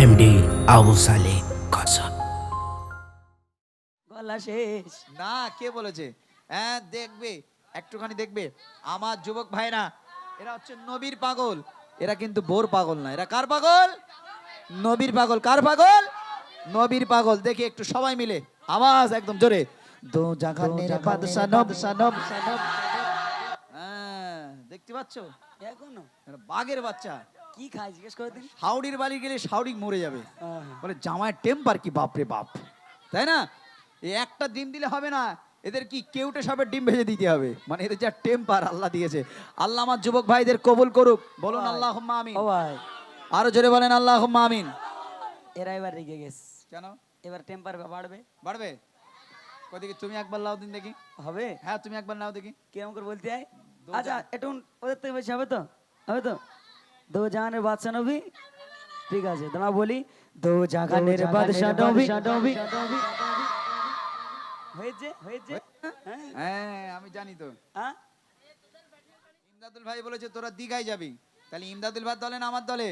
MD Abu Saleh কাসাব। গলা শেষ না, কে বলেছে? হ্যাঁ দেখবে, একটুখানি দেখবে আমার যুবক ভাইরা, এরা হচ্ছে নবীর পাগল। এরা কিন্তু বোর পাগল না। এরা কার পাগল? নবীর পাগল। কার পাগল? নবীর পাগল। দেখি একটু সবাই মিলে আওয়াজ একদম জোরে, দো জাহানের বাদশা নব নব। হ্যাঁ, দেখতে পাচ্ছ? এখনো এরা বাঘের বাচ্চা। কি খাই জিজ্ঞেস করে দিন। হাওড়ির বাড়ি গেলে শাওড়ি মরে যাবে। বলে জামাইয়ের টেম্পার কি বাপরে বাপ, তাই না? এই একটা ডিম দিলে হবে না, এদের কি কেউটে সবের ডিম ভেজে দিতে হবে। মানে এদের যা টেম্পার আল্লাহ দিয়েছে। আল্লাহ আমার যুবক ভাইদের কবুল করুক। বলুন আল্লাহুম্মা আমিন। ও ভাই, আরো জোরে বলেন আল্লাহুম্মা আমিন। এরা এবার রেগে গেছে। কেন এবার টেম্পার বাড়বে। বাড়বে? কদিকে তুমি একবার লাও দিন দেখি। হবে? হ্যাঁ তুমি একবার নাও দেখি। কেমন করে বলতে হয়? আচ্ছা একটু ওদের থেকে বেশি হবে তো? হবে তো? দো জাহানের বাদশা নবী। ঠিক আছে, তোমরা বলি দো জাহানের বাদশা নবী। হয়েছে হয়েছে। হ্যাঁ আমি জানি তো। হ্যাঁ, ইমদাদুল ভাই বলেছে তোরা দিঘায় যাবি। তাহলে ইমদাদুল ভাই দলে না আমার দলে?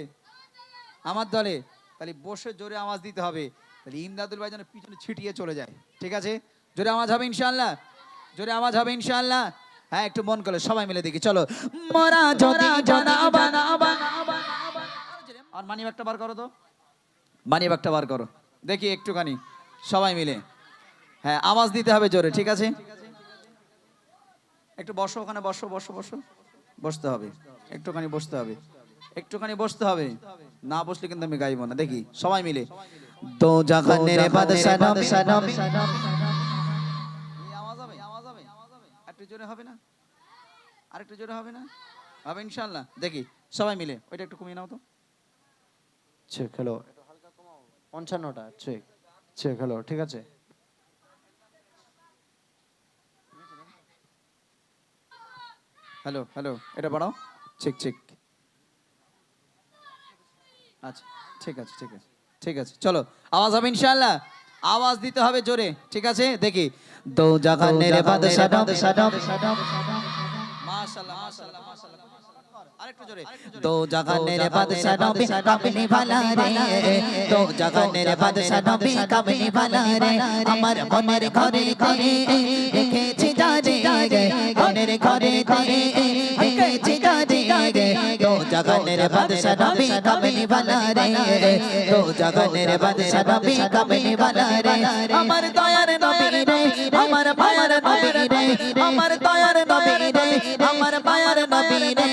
আমার দলে। তাহলে বসে জোরে আওয়াজ দিতে হবে। তাহলে ইমদাদুল ভাই যেন পিছনে ছিটিয়ে চলে যায়। ঠিক আছে? জোরে আওয়াজ হবে ইনশাআল্লাহ। জোরে আওয়াজ হবে ইনশাআল্লাহ। হ্যাঁ একটু মন করে সবাই মিলে দেখি। চলো। মোরা যদি জানাবা আর মানি ব্যাগটা বার করো তো। মানি ব্যাগটা বার করো দেখি একটুখানি সবাই মিলে। হ্যাঁ আওয়াজ দিতে হবে জোরে। ঠিক আছে? একটু বসো ওখানে, বসো বসো বসো। বসতে হবে একটুখানি, বসতে হবে একটুখানি, বসতে হবে। না বসলে কিন্তু আমি গাইবো না। দেখি সবাই মিলে দো জাহানের বাদশা নবী। এই আওয়াজ হবে, আওয়াজ হবে। একটু জোরে হবে না? আরেকটু জোরে হবে না? হবে ইনশাআল্লাহ। দেখি সবাই মিলে ওইটা একটু কমিয়ে নাও তো। চেক হ্যালো, 55টা চেক চেক হ্যালো, ঠিক আছে। হ্যালো হ্যালো, এটা বাড়াও। Check check. আচ্ছা ঠিক আছে ঠিক আছে ঠিক আছে। চলো আওয়াজ হবে ইনশাআল্লাহ। আওয়াজ দিতে হবে জোরে। ঠিক আছে? দেখি দো জাহানের বাদশা নবী। মাশাআল্লাহ মাশাআল্লাহ মাশাআল্লাহ। আরেকটু জোরে। দো জাহানের বাদশা নবী কামলি ভালা রে, দো জাহানের বাদশা নবী কামলি ভালা রে। আমার মনের ঘরে ঘরে রেখেছি জানে রে, মনের ঘরে ঘরে রেখেছি জানে রে। দো জাহানের বাদশা নবী কামলি ভালা রে, দো জাহানের বাদশা নবী কামলি ভালা রে। আমার দয়ার নবী রে, আমার মায়ার নবী রে, আমার দয়ার নবী রে, আমার মায়ার নবী রে।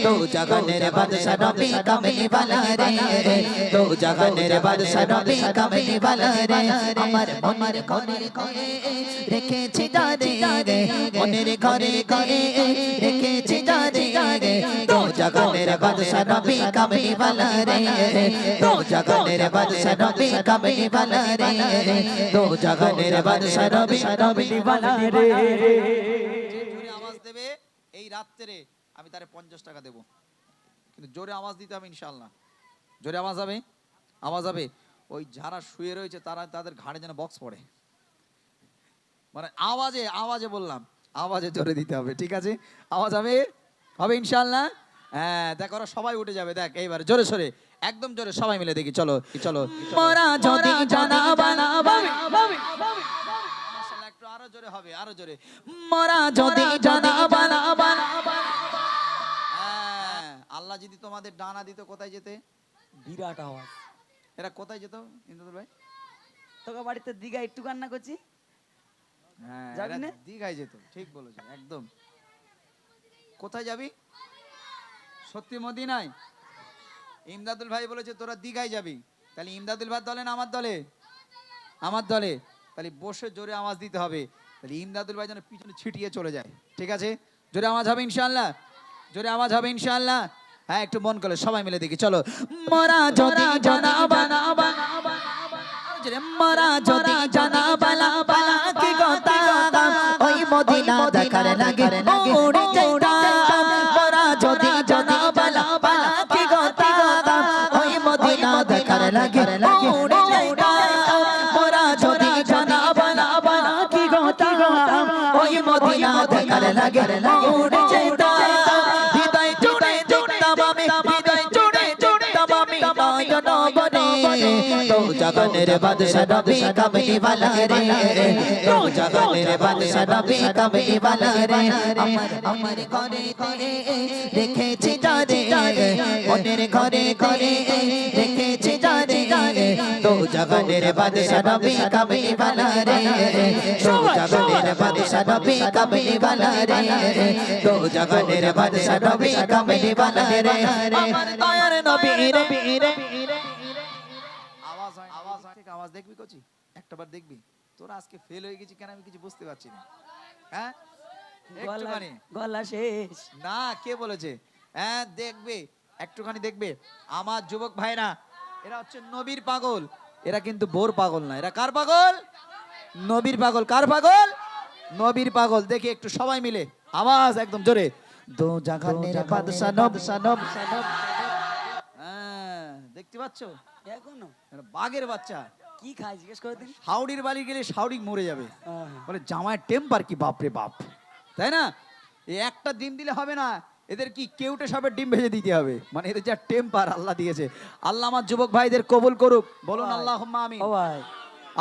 দো জাহানের বাদশা নবী কামলি ভালা রে, দো জাহানের বাদশা নবী কামলি ভালা রে। আমার মনের ঘরে ঘরে রেখেছি জানে রে, মনের ঘরে ঘরে রেখেছি জানে রে। দো জাহানের বাদশা নবী কামলি ভালা রে, দো জাহানের বাদশা নবী কামলি ভালা রে, দো জাহানের বাদশা নবী কামলি ভালা রে। জোরে আওয়াজ দেবে এই রাত্রে আমি তারে 50 টাকা দেব। কিন্তু জোরে আওয়াজ দিতে হবে ইনশাআল্লাহ। জোরে আওয়াজ হবে, আওয়াজ হবে। ওই যারা শুয়ে রয়েছে তারা, তাদের ঘাড়ে যেন বক্স পড়ে। মানে আওয়াজে আওয়াজে বললাম, আওয়াজে জোরে দিতে হবে। ঠিক আছে? আওয়াজ হবে, হবে ইনশাআল্লাহ। হ্যাঁ দেখ ওরা সবাই উঠে যাবে। দেখ এইবার জোরে সরে একদম জোরে সবাই মিলে দেখি। চলো চলো। মোরা যদি জানাবা মাশাআল্লাহ, একটু আরো জোরে হবে, আরো জোরে। মোরা যদি জানাবা। হ্যাঁ, আল্লাহ যদি তোমাদের ডানা দিত কোথায় যেতে? বিরাট আওয়াজ। এরা কোথায় যেত ইন্দ্রদুল ভাই? তোকে বাড়িতে দিঘা একটু কান্না করছি। হ্যাঁ যাবি এরা না? দীঘায় যেত। ঠিক বলেছো একদম। কোথায় যাবি? সত্যি মদিনায়। ইমদাদুল ভাই বলেছে তোরা দীঘায় যাবি। তাহলে ইমদাদুল ভাই দলে না আমার দলে? আমার দলে। তাহলে বসে জোরে আওয়াজ দিতে হবে। তাহলে ইমদাদুল ভাই যেন পিছনে ছিটিয়ে চলে যায়। ঠিক আছে? জোরে আওয়াজ হবে ইনশাআল্লাহ। জোরে আওয়াজ হবে ইনশাআল্লাহ। হ্যাঁ একটু মন করে সবাই মিলে দেখি। চলো। মোরা যদি জানাবা মোরা যদি জানাবা কি কথা ওই মদিনা দেখার লাগে উড়ে যাইতাম। মোরা যদি জানাবা কি কথা ওই মদিনা দেখার লাগে উড়ে যাইতাম। মোরা যদি জানাবা কি কথা ওই মদিনা দেখার লাগে উড়ে যাইতাম। হৃদয় জুড়ে জুড়তাম আমি, হৃদয় জুড়ে জুড়তাম আমি নয়ন বনে। तो जगनेर बादशाह नबी कमली वाला रे तो जगनेर बादशाह नबी कमली वाला रे अमर अमर घरे घरे রেখেছি যারে মনের ঘরে ঘরে রেখেছি যারে তো জগনের বাদশা নবী কামলি वाला রে তো জগনের বাদশা নবী কামলি वाला রে তো জগনের বাদশা নবী কামলি वाला রে আমার দয়ার নবী রে আওয়াজ হয় আওয়াজ ঠিক আওয়াজ দেখবি কোচি একটাবার দেখবি তোরা আজকে ফেল হয়ে গেছি কেন আমি কিছু বুঝতে পারছি না হ্যাঁ একটুখানি গলা শেষ না কে বলেছে হ্যাঁ দেখবে একটুখানি দেখবে আমার যুবক ভাইরা এরা হচ্ছে নবীর পাগল এরা কিন্তু বোর পাগল না এরা কার পাগল নবীর পাগল কার পাগল নবীর পাগল দেখি একটু সবাই মিলে আওয়াজ একদম জোরে দো জাগানের বাদশা নব সনব হ্যাঁ দেখতে পাচ্ছো এখনো এরা বাঘের বাচ্চা কি খাই জিজ্ঞেস করে দিন হাউডির বাড়ি গেলে শাউরি মরে যাবে হ্যাঁ। বলে জামায় টেম্পার কি বাপ রে বাপ তাই না এই একটা ডিম দিলে হবে না এদের কি কেউটে সবের ডিম ভেজে দিতে হবে মানে এদের যা টেম্পার আল্লাহ দিয়েছে আল্লাহ আমার যুবক ভাইদের কবুল করুক বলুন আল্লাহুম্মা আমিন ও ভাই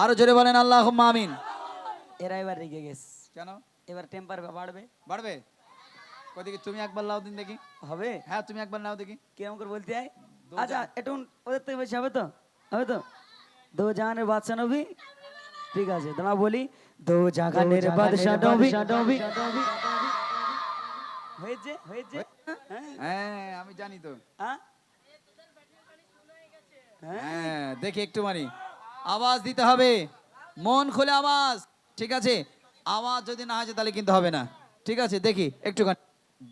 আরো জোরে বলেন আল্লাহুম্মা আমিন এরা এবার রেগে গেছে কেন এবার টেম্পার বাড়বে বাড়বে কই দেখি তুমি একবার লাও দিন দেখি হবে হ্যাঁ তুমি একবার নাও দেখি কেমন করে বলতে হয় আচ্ছা একটু ওদের থেকে বেশি হবে তো হবে তো দো জাহানের বাদশা নবী ঠিক আছে তোমরা বলি দো জাহানের বাদশা নবী হয়েছে হয়েছে হ্যাঁ আমি জানি তো হ্যাঁ হ্যাঁ দেখি একটু মানি আওয়াজ দিতে হবে মন খুলে আওয়াজ ঠিক আছে আওয়াজ যদি না হয় তাহলে কিন্তু হবে না ঠিক আছে দেখি একটু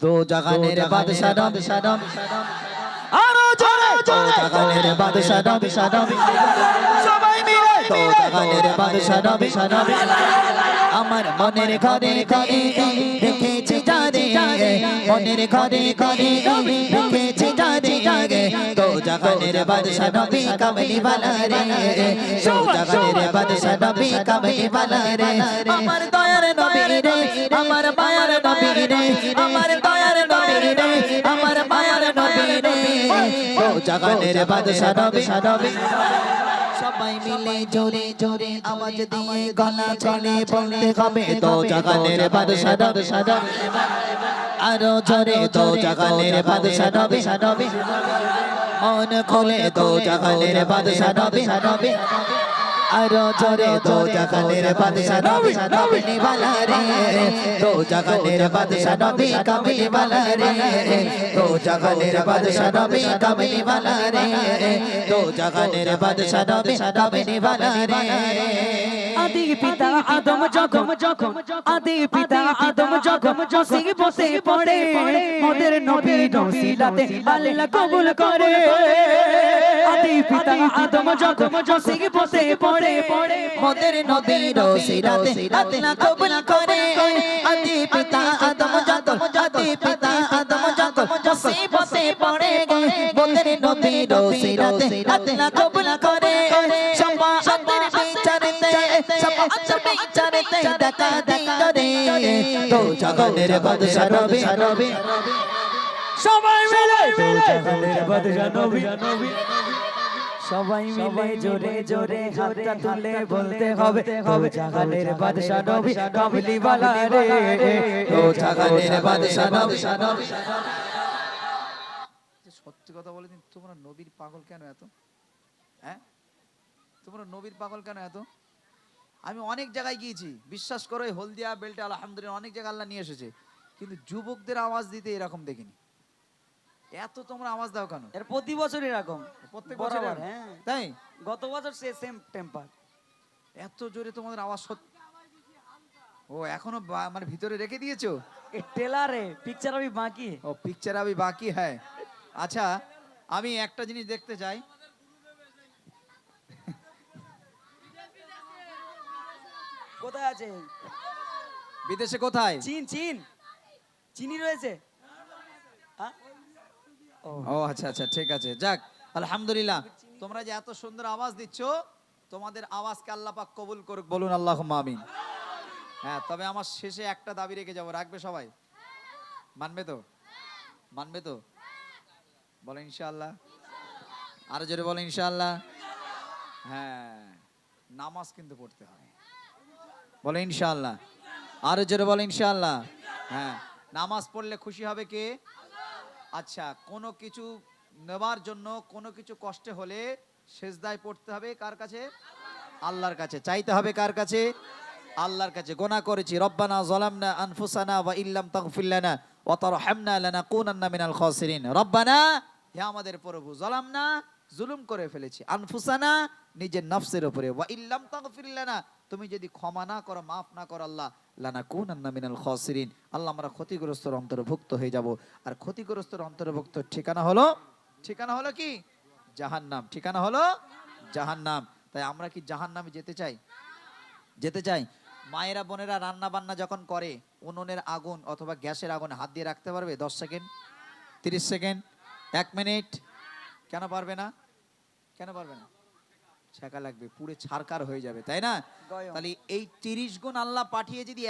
দো জাগানের বাদশা নবী আরো জোরে দো জাগানের বাদশা নবী সবাই মিলে দো জাগানের বাদশা নবী আমার মনের ঘরে ঘরে রেখেছি যারে মনের ঘরে ঘরে রেখেছি যারে তো জাগানের বাদশা নবী কামলি वाला রে তো জাগানের বাদশা নবী কামলি वाला রে আমার দয়ার নবী রে আমার মায়ার নবী রে আমার দয়ার নবী রে আমার মায়ার নবী রে তো জাগানের বাদশা নবী সবাই মিলে জোরে জোরে আওয়াজ দিয়ে গলা ছেড়ে বলতে হবে তো জাগানের বাদশা আরো জোরে তো জাগানের বাদশা নবী মন খোলে তো জাগানের বাদশা নবী আরো জোরে তো জাগানের বাদশা নবী কামলি वाला রে তো জাগানের বাদশা নবী কামলি वाला রে তো জাগানের বাদশা নবী কামলি वाला রে তো জাগানের বাদশা নবী কামলি वाला রে আদি পিতা আদম যখন আদি পিতা আদম যখন মুসিব বসে পড়ে মোদের নবী নসিলাতে আল্লাহ কবুল করে আদি পিতা আদম যখন মুসিব বসে পড়ে মোদের নবী রসিলাতে আল্লাহ কবুল করে আদি পিতা আদম যত মুসিবতে পড়ে মোদের নবী রসিলাতে আল্লাহ কবুল করে শাফাআতের বিচারেতে দেখা দিল রে তো জাগানের বাদশা নবী সবাই মিলে তো জাগানের বাদশা নবী সবাই মিলে জোরে জোরে হাতটা তুলে বলতে হবে তো জাগানের বাদশা নবী কামলি वाला রে তো জাগানের বাদশা নবী সত্যি কথা বলে দিন তোমরা নবীর পাগল কেন এত হ্যাঁ তোমরা নবীর পাগল কেন এত আমি অনেক জায়গায় গিয়েছি বিশ্বাস করো এই হলদিয়া বেল্টে আলহামদুলিল্লাহ অনেক জায়গায় আল্লাহ নিয়ে এসেছে কিন্তু যুবকদের আওয়াজ দিতে এরকম দেখিনি এত তোমরা আওয়াজ দাও কেন এর প্রতি বছর এরকম প্রত্যেক বছর বরাবর, হ্যাঁ তাই গত বছর সেম টেম্পার এত জোরে তোমাদের আওয়াজ ও এখনো মানে ভিতরে রেখে দিয়েছো এ টেলারে পিকচার আমি বাকি ও পিকচার আবি বাকি হ্যাঁ আচ্ছা আমি একটা জিনিস দেখতে চাই কোথায় আছে বিদেশে কোথায় চিনি রয়েছে হ্যাঁ? ও আচ্ছা আচ্ছা ঠিক আছে যাক আলহামদুলিল্লাহ তোমরা যে এত সুন্দর আওয়াজ দিচ্ছ তোমাদের আওয়াজকে আল্লাহ পাক কবুল করুক বলুন আল্লাহুম্মা আমিন হ্যাঁ তবে আমার শেষে একটা দাবি রেখে যাবো রাখবে সবাই মানবে তো বলো ইনশাআল্লাহ আরো জোরে বলো ইনশাআল্লাহ হ্যাঁ, নামাজ কিন্তু পড়তে হয়। বলে ইনশাআল্লাহ। আরো জোরে বলে ইনশাআল্লাহ। হ্যাঁ, নামাজ পড়লে খুশি হবে কে? আচ্ছা, কোনো কিছু নেবার জন্য কোনো কিছু কষ্টে হলে সেজদায় পড়তে হবে কার কাছে? আল্লাহর কাছে। চাইতে হবে কার কাছে? আল্লাহর কাছে। গুনাহ করেছি, রব্বানা যালামনা আনফুসানা ওয়া ইল্লাম তাগফির লানা ওয়া তারহামনা লানাকুনান্না মিনাল খাসিরিন। রব্বানা, হে আমাদের প্রভু, যালামনা, জুলুম করে ফেলেছি, আনফুসানা, নিজের নফসের উপরে, ওয়া ইল্লাম তাগফির লানা, তুমি যদি ক্ষমা না করো, মাফ না করো আল্লাহ, লানাকুনান্না মিনাল খাসিরিন, আল্লাহ আমরা ক্ষতিগ্রস্তর অন্তর্ভুক্ত হয়ে যাব। আর ক্ষতিগ্রস্তর অন্তর্ভুক্ত ঠিকানা হলো কি? জাহান্নাম। ঠিকানা হলো জাহান্নাম। তাই আমরা কি জাহান্নামে যেতে চাই? মায়েরা বোনেরা রান্না বান্না যখন করে, উনুনের আগুন অথবা গ্যাসের আগুনে হাত দিয়ে রাখতে পারবে 10 সেকেন্ড, 30 সেকেন্ড, 1 মিনিট? কেন পারবে না? ছেঁকা লাগবে, পুড়ে ছারকার হয়ে যাবে, তাই না? তাহলে এই 30 গুণ আল্লাহ পাঠিয়ে যদি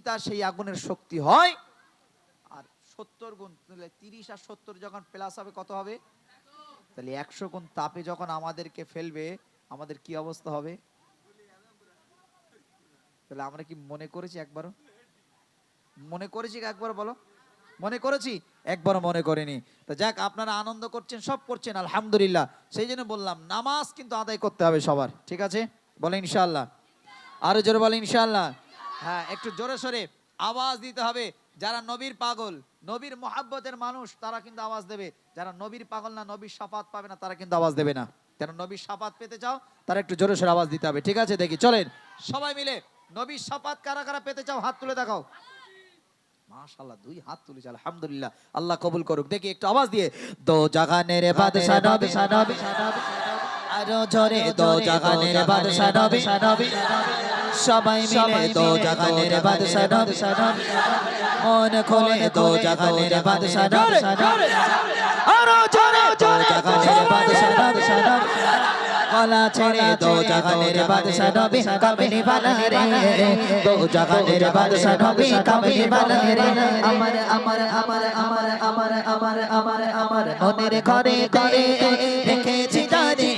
তার সেই আগুনের শক্তি হয়, আর 70 গুণ, তাহলে 30 আর 70 যখন প্লাস হবে কত হবে? তাহলে 100 গুণ তাপে যখন আমাদেরকে ফেলবে, আমাদের কি অবস্থা হবে? তাহলে আমরা কি মনে করেছি একবারও? বলো, মনে করেছি? একবারও মনে করিনি। তো যাক, আপনারা আনন্দ করছেন, সব করছেন, আলহামদুলিল্লাহ। সেই জন্য বললাম নামাজ কিন্তু আদায় করতে হবে সবার, ঠিক আছে? বলে ইনশাআল্লাহ। আরো জোরে বলে ইনশাআল্লাহ। হ্যাঁ, একটু জোরে সোরে আওয়াজ দিতে হবে। যারা নবীর পাগল, নবীর মোহাব্বতের মানুষ, তারা কিন্তু আওয়াজ দেবে। যারা নবীর পাগল না, নবীর শাফাত পাবে না, তারা কিন্তু আওয়াজ দেবে না। যারা নবীর শাফাত পেতে চাও, তারা একটু জোরে সোরে আওয়াজ দিতে হবে, ঠিক আছে? দেখি, চলেন সবাই মিলে নবীর শাফাত কারা কারা পেতে চাও, হাত তুলে দেখাও। মাশাআল্লাহ, 2 হাত তুলেছে, আলহামদুলিল্লাহ। আল্লাহ কবুল করুক। দেখি একটু আওয়াজ দিয়ে, দো জাহানের বাদশা নবী, আরো জোরে, দো জাহানের বাদশা নবী, সবাই মিলে দো জাহানের বাদশা নবী, মন খোলে দো জাহানের বাদশা নবী, আরো জোরে, দো জাহানের বাদশা নবী, গলা ছেড়ে দো জাহানের বাদশা নবী, কামলি বালা রে, দো জাহানের বাদশা নবী, কামলি বালা রে, আমার আমার আমার আমার আমার আমার আমার আমার মনের ঘরে ঘরে রেখেছি তারে,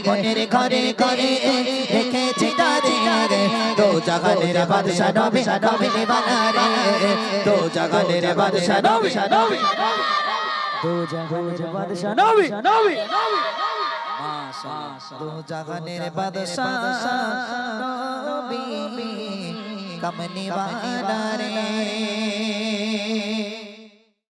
মনের ঘরে ঘরে রেখেছি তারে, দো জাহানের বাদশা নবী, কামলি বালা রে, দো জাহানের বাদশা নবী, দো জাহানের বাদশা নবী, দো জাহানের বাদশা নবী, কামলি বালা রে।